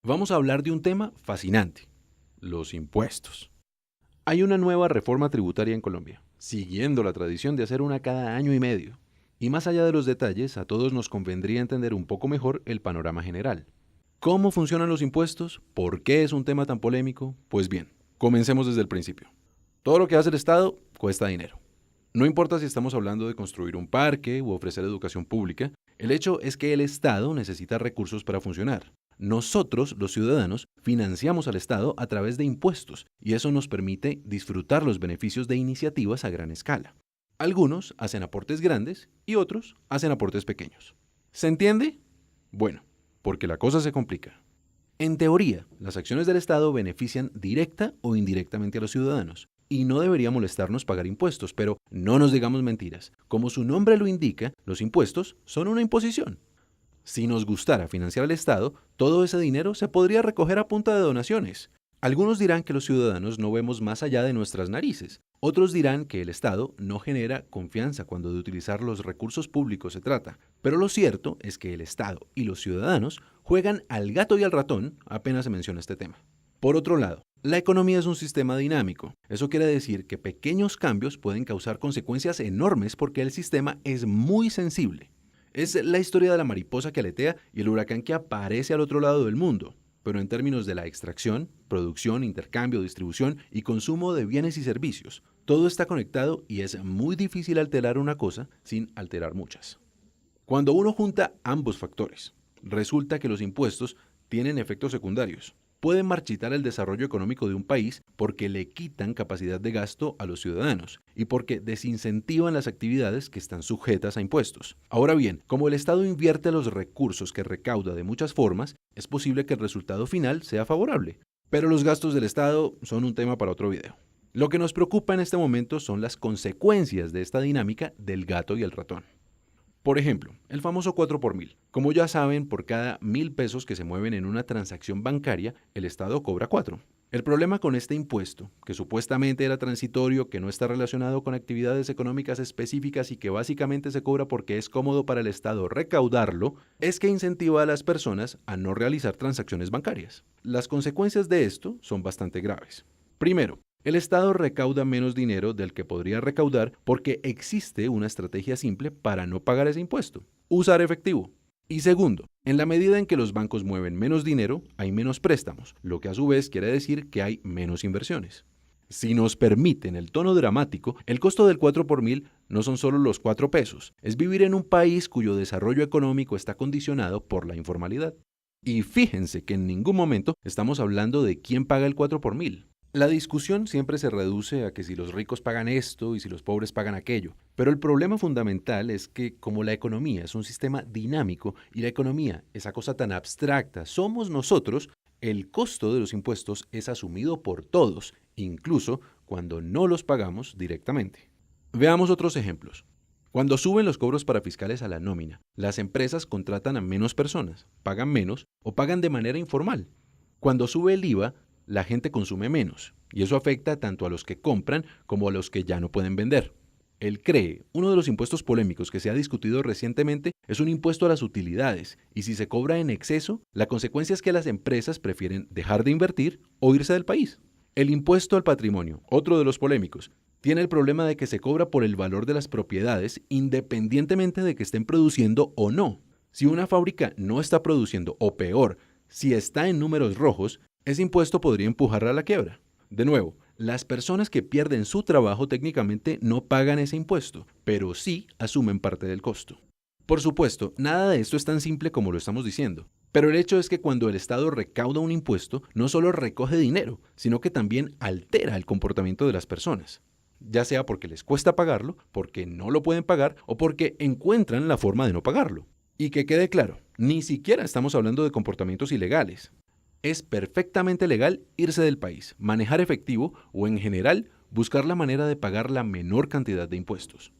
Vamos a hablar de un tema fascinante, los impuestos. Hay una nueva reforma tributaria en Colombia, siguiendo la tradición de hacer una cada año y medio. Y más allá de los detalles, a todos nos convendría entender un poco mejor el panorama general. ¿Cómo funcionan los impuestos? ¿Por qué es un tema tan polémico? Pues bien, comencemos desde el principio. Todo lo que hace el Estado cuesta dinero. No importa si estamos hablando de construir un parque u ofrecer educación pública, el hecho es que el Estado necesita recursos para funcionar. Nosotros, los ciudadanos, financiamos al Estado a través de impuestos y eso nos permite disfrutar los beneficios de iniciativas a gran escala. Algunos hacen aportes grandes y otros hacen aportes pequeños. ¿Se entiende? Bueno, porque la cosa se complica. En teoría, las acciones del Estado benefician directa o indirectamente a los ciudadanos. Y no debería molestarnos pagar impuestos, pero no nos digamos mentiras. Como su nombre lo indica, los impuestos son una imposición. Si nos gustara financiar al Estado, todo ese dinero se podría recoger a punta de donaciones. Algunos dirán que los ciudadanos no vemos más allá de nuestras narices. Otros dirán que el Estado no genera confianza cuando de utilizar los recursos públicos se trata. Pero lo cierto es que el Estado y los ciudadanos juegan al gato y al ratón apenas se menciona este tema. Por otro lado, la economía es un sistema dinámico. Eso quiere decir que pequeños cambios pueden causar consecuencias enormes porque el sistema es muy sensible. Es la historia de la mariposa que aletea y el huracán que aparece al otro lado del mundo, pero en términos de la extracción, producción, intercambio, distribución y consumo de bienes y servicios. Todo está conectado y es muy difícil alterar una cosa sin alterar muchas. Cuando uno junta ambos factores, resulta que los impuestos tienen efectos secundarios. Pueden marchitar el desarrollo económico de un país porque le quitan capacidad de gasto a los ciudadanos y porque desincentivan las actividades que están sujetas a impuestos. Ahora bien, como el Estado invierte los recursos que recauda de muchas formas, es posible que el resultado final sea favorable. Pero los gastos del Estado son un tema para otro video. Lo que nos preocupa en este momento son las consecuencias de esta dinámica del gato y el ratón. Por ejemplo, el famoso 4 por 1000. Como ya saben, por cada 1000 pesos que se mueven en una transacción bancaria, el Estado cobra 4. El problema con este impuesto, que supuestamente era transitorio, que no está relacionado con actividades económicas específicas y que básicamente se cobra porque es cómodo para el Estado recaudarlo, es que incentiva a las personas a no realizar transacciones bancarias. Las consecuencias de esto son bastante graves. Primero, el Estado recauda menos dinero del que podría recaudar porque existe una estrategia simple para no pagar ese impuesto: usar efectivo. Y segundo, en la medida en que los bancos mueven menos dinero, hay menos préstamos, lo que a su vez quiere decir que hay menos inversiones. Si nos permiten el tono dramático, el costo del 4 por 1000 no son solo los 4 pesos, es vivir en un país cuyo desarrollo económico está condicionado por la informalidad. Y fíjense que en ningún momento estamos hablando de quién paga el 4 por 1000. La discusión siempre se reduce a que si los ricos pagan esto y si los pobres pagan aquello, pero el problema fundamental es que como la economía es un sistema dinámico y la economía, esa cosa tan abstracta, somos nosotros, el costo de los impuestos es asumido por todos, incluso cuando no los pagamos directamente. Veamos otros ejemplos. Cuando suben los cobros para fiscales a la nómina, las empresas contratan a menos personas, pagan menos o pagan de manera informal. Cuando sube el IVA, la gente consume menos, y eso afecta tanto a los que compran como a los que ya no pueden vender. El CREE, uno de los impuestos polémicos que se ha discutido recientemente, es un impuesto a las utilidades, y si se cobra en exceso, la consecuencia es que las empresas prefieren dejar de invertir o irse del país. El impuesto al patrimonio, otro de los polémicos, tiene el problema de que se cobra por el valor de las propiedades independientemente de que estén produciendo o no. Si una fábrica no está produciendo, o peor, si está en números rojos, ese impuesto podría empujarla a la quiebra. De nuevo, las personas que pierden su trabajo técnicamente no pagan ese impuesto, pero sí asumen parte del costo. Por supuesto, nada de esto es tan simple como lo estamos diciendo, pero el hecho es que cuando el Estado recauda un impuesto, no solo recoge dinero, sino que también altera el comportamiento de las personas, ya sea porque les cuesta pagarlo, porque no lo pueden pagar o porque encuentran la forma de no pagarlo. Y que quede claro, ni siquiera estamos hablando de comportamientos ilegales. Es perfectamente legal irse del país, manejar efectivo o, en general, buscar la manera de pagar la menor cantidad de impuestos.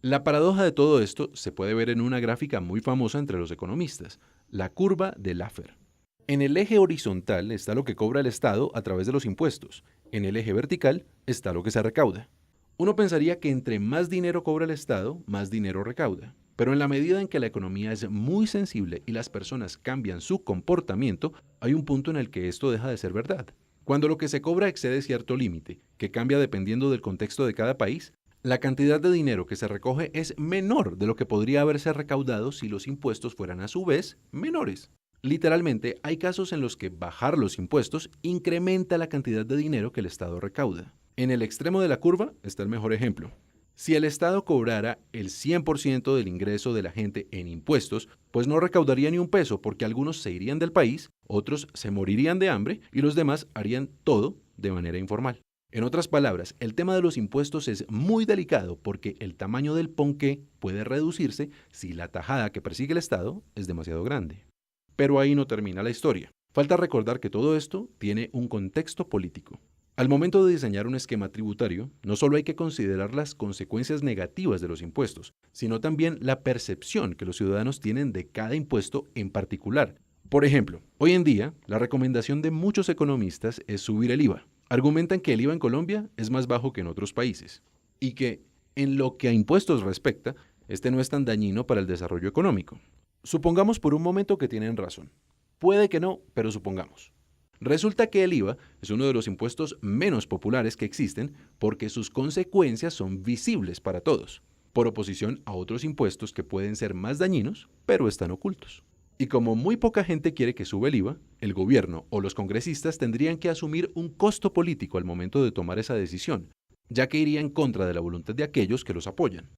La paradoja de todo esto se puede ver en una gráfica muy famosa entre los economistas, la curva de Laffer. En el eje horizontal está lo que cobra el Estado a través de los impuestos, en el eje vertical está lo que se recauda. Uno pensaría que entre más dinero cobra el Estado, más dinero recauda. Pero en la medida en que la economía es muy sensible y las personas cambian su comportamiento, hay un punto en el que esto deja de ser verdad. Cuando lo que se cobra excede cierto límite, que cambia dependiendo del contexto de cada país, la cantidad de dinero que se recoge es menor de lo que podría haberse recaudado si los impuestos fueran a su vez menores. Literalmente, hay casos en los que bajar los impuestos incrementa la cantidad de dinero que el Estado recauda. En el extremo de la curva está el mejor ejemplo. Si el Estado cobrara el 100% del ingreso de la gente en impuestos, pues no recaudaría ni un peso porque algunos se irían del país, otros se morirían de hambre y los demás harían todo de manera informal. En otras palabras, el tema de los impuestos es muy delicado porque el tamaño del ponqué puede reducirse si la tajada que persigue el Estado es demasiado grande. Pero ahí no termina la historia. Falta recordar que todo esto tiene un contexto político. Al momento de diseñar un esquema tributario, no solo hay que considerar las consecuencias negativas de los impuestos, sino también la percepción que los ciudadanos tienen de cada impuesto en particular. Por ejemplo, hoy en día, la recomendación de muchos economistas es subir el IVA. Argumentan que el IVA en Colombia es más bajo que en otros países y que, en lo que a impuestos respecta, este no es tan dañino para el desarrollo económico. Supongamos por un momento que tienen razón. Puede que no, pero supongamos. Resulta que el IVA es uno de los impuestos menos populares que existen porque sus consecuencias son visibles para todos, por oposición a otros impuestos que pueden ser más dañinos, pero están ocultos. Y como muy poca gente quiere que suba el IVA, el gobierno o los congresistas tendrían que asumir un costo político al momento de tomar esa decisión, ya que iría en contra de la voluntad de aquellos que los apoyan.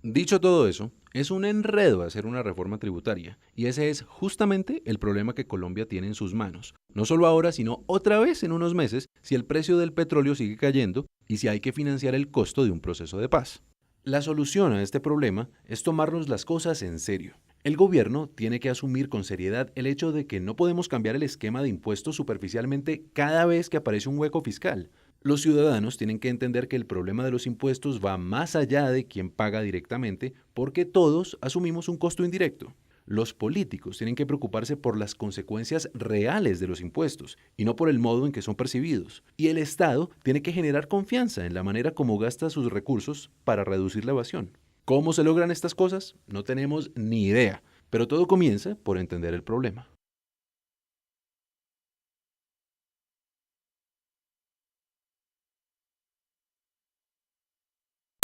Dicho todo eso, es un enredo hacer una reforma tributaria, y ese es justamente el problema que Colombia tiene en sus manos, no solo ahora, sino otra vez en unos meses, si el precio del petróleo sigue cayendo y si hay que financiar el costo de un proceso de paz. La solución a este problema es tomarnos las cosas en serio. El gobierno tiene que asumir con seriedad el hecho de que no podemos cambiar el esquema de impuestos superficialmente cada vez que aparece un hueco fiscal. Los ciudadanos tienen que entender que el problema de los impuestos va más allá de quien paga directamente, porque todos asumimos un costo indirecto. Los políticos tienen que preocuparse por las consecuencias reales de los impuestos y no por el modo en que son percibidos. Y el Estado tiene que generar confianza en la manera como gasta sus recursos para reducir la evasión. ¿Cómo se logran estas cosas? No tenemos ni idea, pero todo comienza por entender el problema.